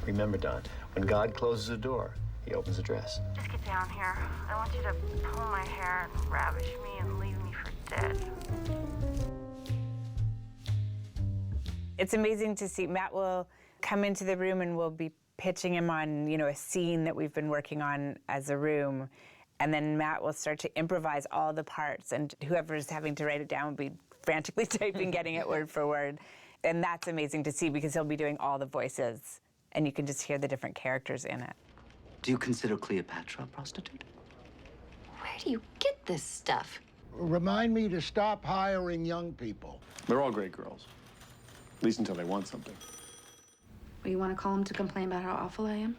Remember, Don, when God closes a door, he opens a dress. Just get down here. I want you to pull my hair and ravish me and leave me for dead. It's amazing to see. Matt will come into the room and we'll be pitching him on, a scene that we've been working on as a room. And then Matt will start to improvise all the parts, and whoever's having to write it down will be frantically typing, getting it word for word. And that's amazing to see because he'll be doing all the voices, and you can just hear the different characters in it. Do you consider Cleopatra a prostitute? Where do you get this stuff? Remind me to stop hiring young people. They're all great girls. At least until they want something. Well, you want to call him to complain about how awful I am?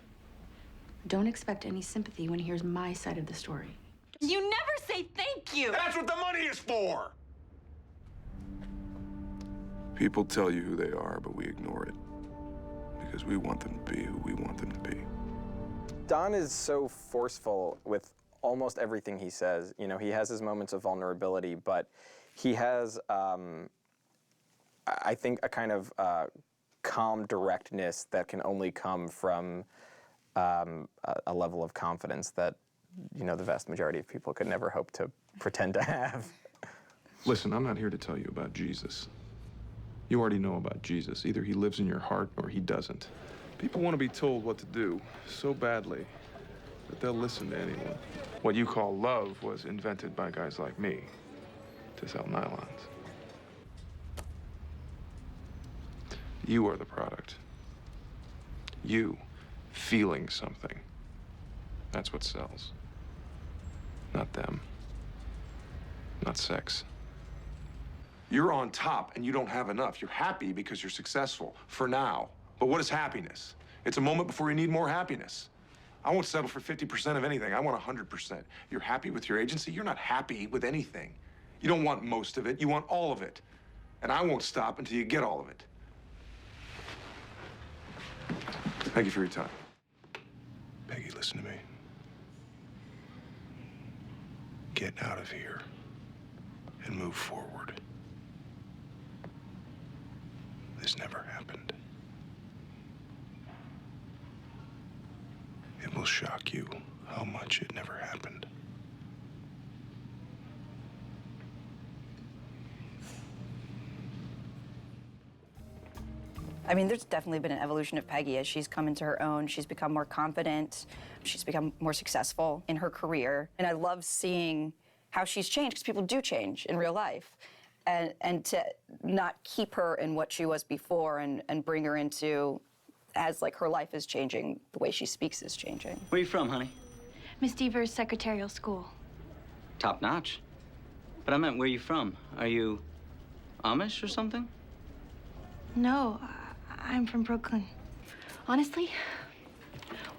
Don't expect any sympathy when he hears my side of the story. You never say thank you! That's what the money is for! People tell you who they are, but we ignore it. Because we want them to be who we want them to be. Don is so forceful with almost everything he says. He has his moments of vulnerability, but he has, I think, a kind of calm directness that can only come from a level of confidence that, the vast majority of people could never hope to pretend to have. Listen, I'm not here to tell you about Jesus. You already know about Jesus. Either he lives in your heart or he doesn't. People want to be told what to do so badly that they'll listen to anyone. What you call love was invented by guys like me to sell nylons. You are the product. You feeling something. That's what sells. Not them. Not sex. You're on top and you don't have enough. You're happy because you're successful, for now. But what is happiness? It's a moment before you need more happiness. I won't settle for 50% of anything. I want 100%. You're happy with your agency? You're not happy with anything. You don't want most of it. You want all of it. And I won't stop until you get all of it. Thank you for your time. Peggy, listen to me. Get out of here and move forward. This never happened. It will shock you how much it never happened. I mean, there's definitely been an evolution of Peggy as she's come into her own. She's become more confident. She's become more successful in her career. And I love seeing how she's changed, because people do change in real life. And to not keep her in what she was before and bring her into, as like her life is changing, the way she speaks is changing. Where are you from, honey? Miss Deaver's secretarial school. Top notch. But I meant, where are you from? Are you Amish or something? No, I'm from Brooklyn. Honestly,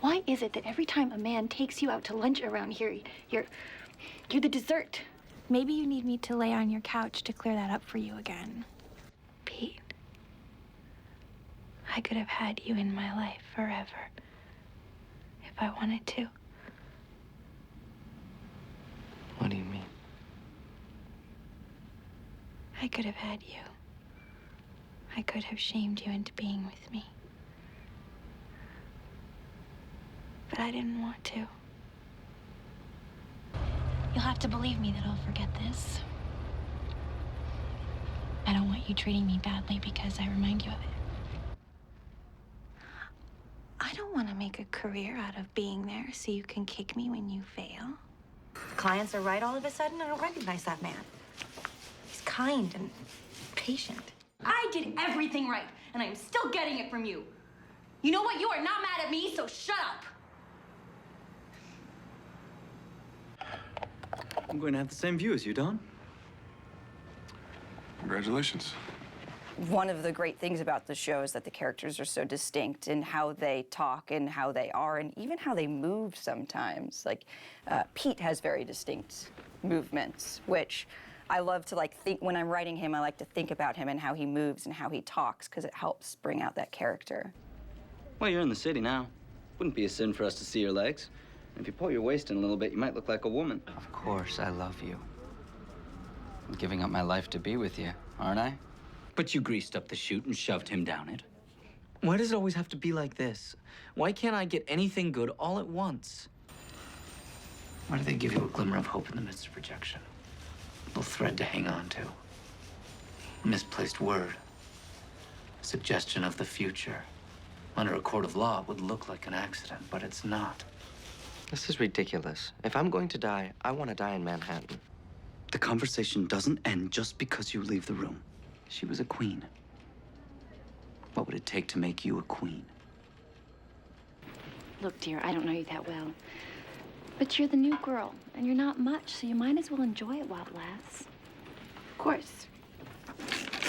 why is it that every time a man takes you out to lunch around here, you're the dessert? Maybe you need me to lay on your couch to clear that up for you again. Pete, I could have had you in my life forever if I wanted to. What do you mean? I could have had you. I could have shamed you into being with me. But I didn't want to. You'll have to believe me that I'll forget this. I don't want you treating me badly because I remind you of it. I don't want to make a career out of being there so you can kick me when you fail. Clients are right all of a sudden. I don't recognize that man. He's kind and patient. I did everything right, and I am still getting it from you. You know what? You are not mad at me, so shut up. I'm going to have the same view as you, Don. Congratulations. One of the great things about the show is that the characters are so distinct in how they talk and how they are, and even how they move sometimes. Like, Pete has very distinct movements, which I love to think, when I'm writing him, I like to think about him and how he moves and how he talks, because it helps bring out that character. Well, you're in the city now. Wouldn't be a sin for us to see your legs. If you pull your waist in a little bit, you might look like a woman. Of course, I love you. I'm giving up my life to be with you, aren't I? But you greased up the chute and shoved him down it. Why does it always have to be like this? Why can't I get anything good all at once? Why do they give you a glimmer of hope in the midst of rejection? A little thread to hang on to. A misplaced word. A suggestion of the future. Under a court of law, it would look like an accident, but it's not. This is ridiculous. If I'm going to die, I want to die in Manhattan. The conversation doesn't end just because you leave the room. She was a queen. What would it take to make you a queen? Look, dear, I don't know you that well. But you're the new girl, and you're not much, so you might as well enjoy it while it lasts. Of course.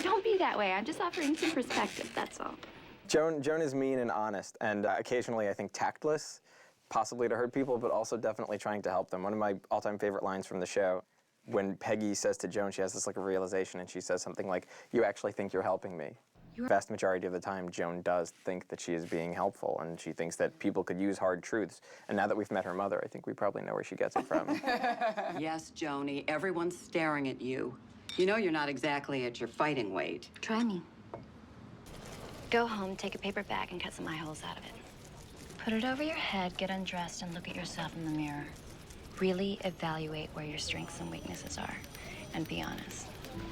Don't be that way. I'm just offering some perspective, that's all. Joan is mean and honest, and occasionally, I think, tactless, possibly to hurt people, but also definitely trying to help them. One of my all-time favorite lines from the show, when Peggy says to Joan, she has this like a realization, and she says something like, "You actually think you're helping me." The vast majority of the time, Joan does think that she is being helpful, and she thinks that people could use hard truths. And now that we've met her mother, I think we probably know where she gets it from. Yes, Joni, everyone's staring at you. You know you're not exactly at your fighting weight. Try me. Go home, take a paper bag, and cut some eye holes out of it. Put it over your head, get undressed, and look at yourself in the mirror. Really evaluate where your strengths and weaknesses are, and be honest.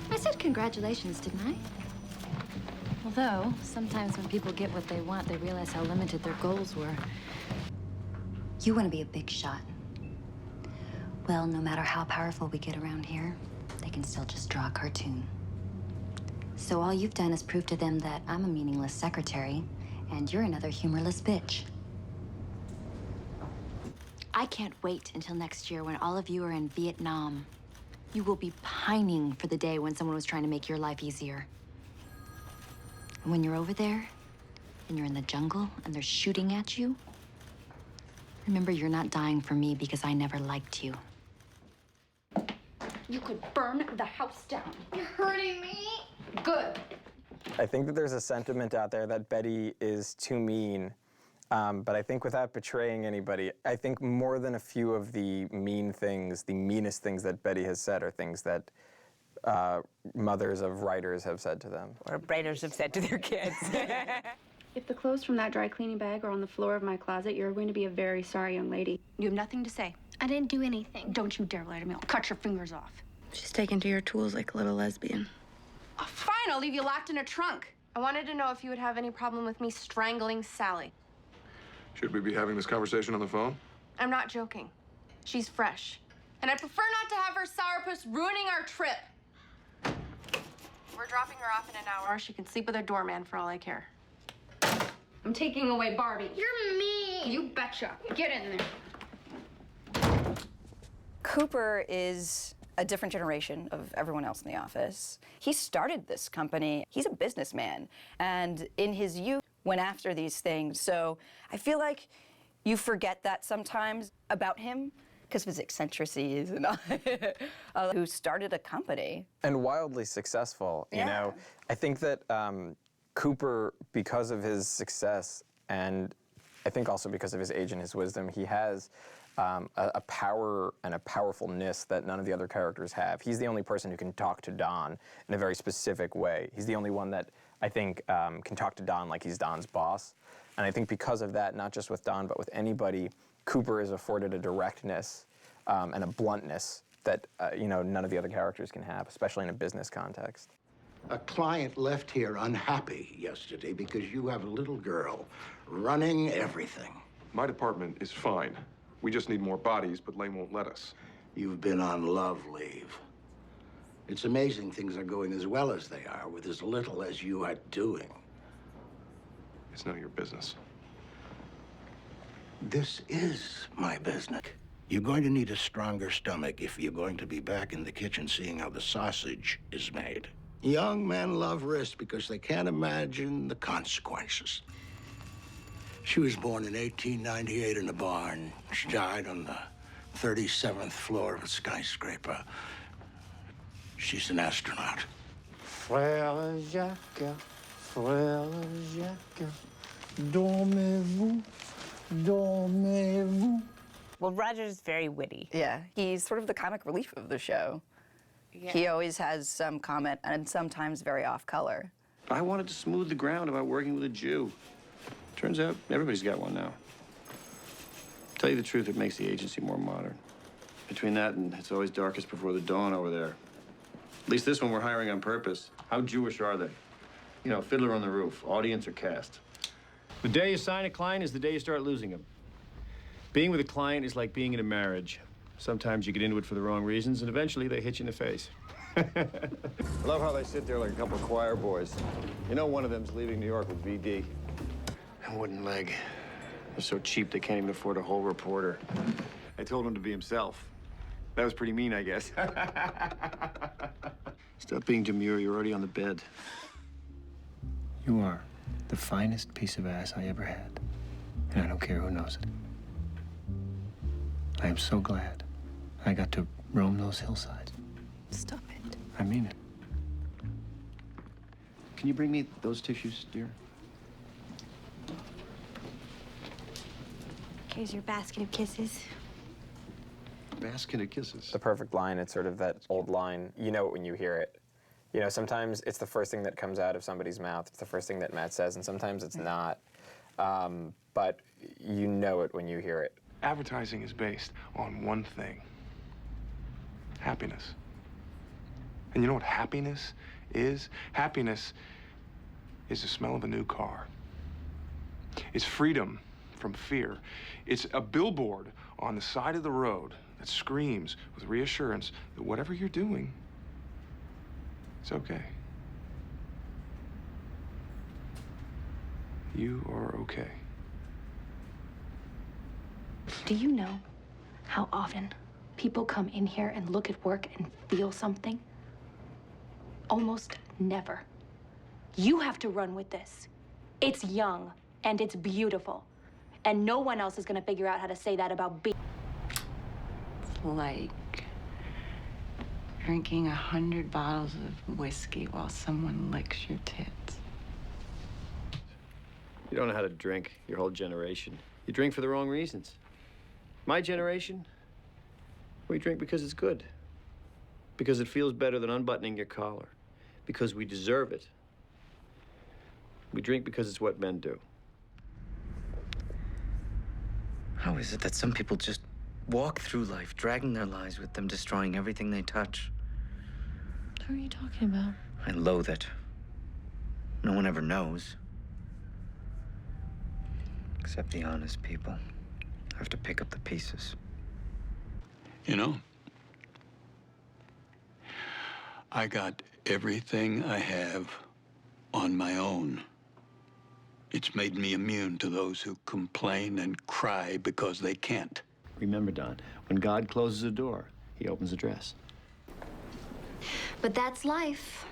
I said congratulations, didn't I? Although, sometimes when people get what they want, they realize how limited their goals were. You want to be a big shot. Well, no matter how powerful we get around here, they can still just draw a cartoon. So all you've done is prove to them that I'm a meaningless secretary, and you're another humorless bitch. I can't wait until next year when all of you are in Vietnam. You will be pining for the day when someone was trying to make your life easier. And when you're over there, and you're in the jungle, and they're shooting at you, remember you're not dying for me because I never liked you. You could burn the house down. You're hurting me. Good. I think that there's a sentiment out there that Betty is too mean, but I think without betraying anybody, I think more than a few of the mean things, the meanest things that Betty has said are things that mothers of writers have said to them. Or writers have said to their kids. If the clothes from that dry cleaning bag are on the floor of my closet, you're going to be a very sorry young lady. You have nothing to say. I didn't do anything. Don't you dare lie to me. I'll cut your fingers off. She's taken to your tools like a little lesbian. Oh, fine, I'll leave you locked in a trunk. I wanted to know if you would have any problem with me strangling Sally. Should we be having this conversation on the phone? I'm not joking. She's fresh. And I prefer not to have her sourpuss ruining our trip. We're dropping her off in an hour. She can sleep with her doorman for all I care. I'm taking away Barbie. You're mean. You betcha. Get in there. Cooper is a different generation of everyone else in the office. He started this company. He's a businessman, and in his youth went after these things. So I feel like you forget that sometimes about him because of his eccentricities and all, who started a company. And wildly successful, you know. I think that Cooper, because of his success, and I think also because of his age and his wisdom, he has a power and a powerfulness that none of the other characters have. He's the only person who can talk to Don in a very specific way. He's the only one that I think can talk to Don like he's Don's boss. And I think because of that, not just with Don, but with anybody, Cooper is afforded a directness and a bluntness that you know, none of the other characters can have, especially in a business context. A client left here unhappy yesterday because you have a little girl running everything. My department is fine. We just need more bodies, but Lane won't let us. You've been on love leave. It's amazing things are going as well as they are with as little as you are doing. It's none of your business. This is my business. You're going to need a stronger stomach if you're going to be back in the kitchen seeing how the sausage is made. Young men love risk because they can't imagine the consequences. She was born in 1898 in a barn. She died on the 37th floor of a skyscraper. She's an astronaut. Frère Jacques, Frère Jacques, dormez-vous, dormez-vous. Well, Roger's very witty. Yeah, he's sort of the comic relief of the show. Yeah. He always has some comment, and sometimes very off-color. I wanted to smooth the ground about working with a Jew. Turns out everybody's got one now. Tell you the truth, it makes the agency more modern. Between that and it's always darkest before the dawn over there. At least this one we're hiring on purpose. How Jewish are they? You know, Fiddler on the Roof, audience or cast. The day you sign a client is the day you start losing them. Being with a client is like being in a marriage. Sometimes you get into it for the wrong reasons, and eventually they hit you in the face. I love how they sit there like a couple of choir boys. You know one of them's leaving New York with VD. A wooden leg. They're so cheap they can't even afford a whole reporter. I told him to be himself. That was pretty mean, I guess. Stop being demure, you're already on the bed. You are the finest piece of ass I ever had. And I don't care who knows it. I am so glad I got to roam those hillsides. Stop it. I mean it. Can you bring me those tissues, dear? Here's your basket of kisses. Basket of kisses. The perfect line, it's sort of that old line, you know it when you hear it. You know, sometimes it's the first thing that comes out of somebody's mouth. It's the first thing that Matt says, and sometimes it's not. But you know it when you hear it. Advertising is based on one thing: happiness. And you know what happiness is? Happiness is the smell of a new car. It's freedom from fear. It's a billboard on the side of the road that screams with reassurance that whatever you're doing, it's okay. You are okay. Do you know how often people come in here and look at work and feel something? Almost never. You have to run with this. It's young and it's beautiful. And no one else is gonna figure out how to say that about B. It's like drinking 100 bottles of whiskey while someone licks your tits. You don't know how to drink, your whole generation. You drink for the wrong reasons. My generation, we drink because it's good. Because it feels better than unbuttoning your collar. Because we deserve it. We drink because it's what men do. How is it that some people just walk through life, dragging their lives with them, destroying everything they touch? Who are you talking about? I loathe it. No one ever knows. Except the honest people. Have to pick up the pieces. You know, I got everything I have on my own. It's made me immune to those who complain and cry because they can't. Remember, Don, when God closes a door, he opens a dress. But that's life.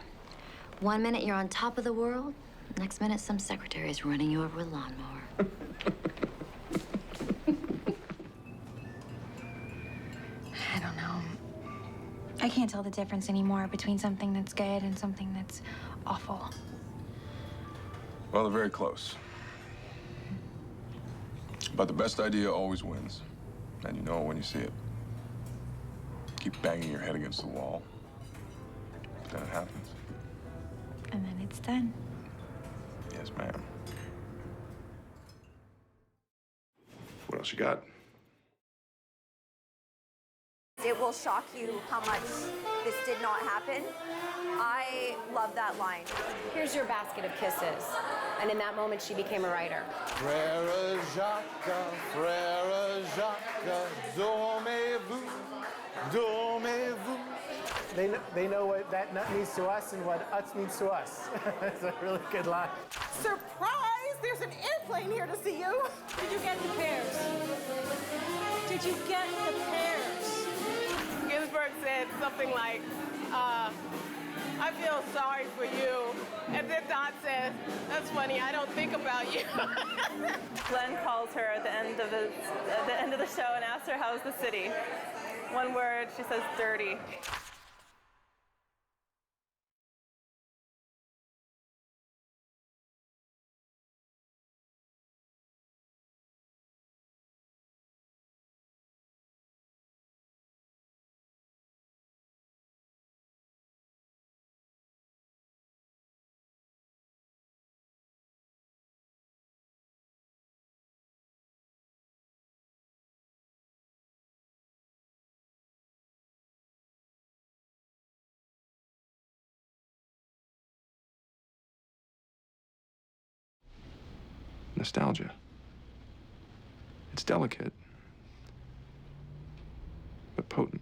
One minute you're on top of the world, next minute some secretary is running you over with a lawnmower. I don't know. I can't tell the difference anymore between something that's good and something that's awful. Well, they're very close. But the best idea always wins. And you know it when you see it. Keep banging your head against the wall. Then it happens. And then it's done. Yes, ma'am. What else you got? It will shock you how much this did not happen. I love that line. Here's your basket of kisses. And in that moment, she became a writer. Frère Jacques, dormez-vous, dormez-vous. They know what that nut means to us and what Utz means to us. It's a really good line. Surprise! There's an airplane here to see you. Did you get the pears? Did you get the pears? Ginsburg said something like, I feel sorry for you. And then Dot says, that's funny, I don't think about you. Glenn calls her at the end of the show and asks her, how's the city? One word, she says, dirty. nostalgia. It's delicate, but potent.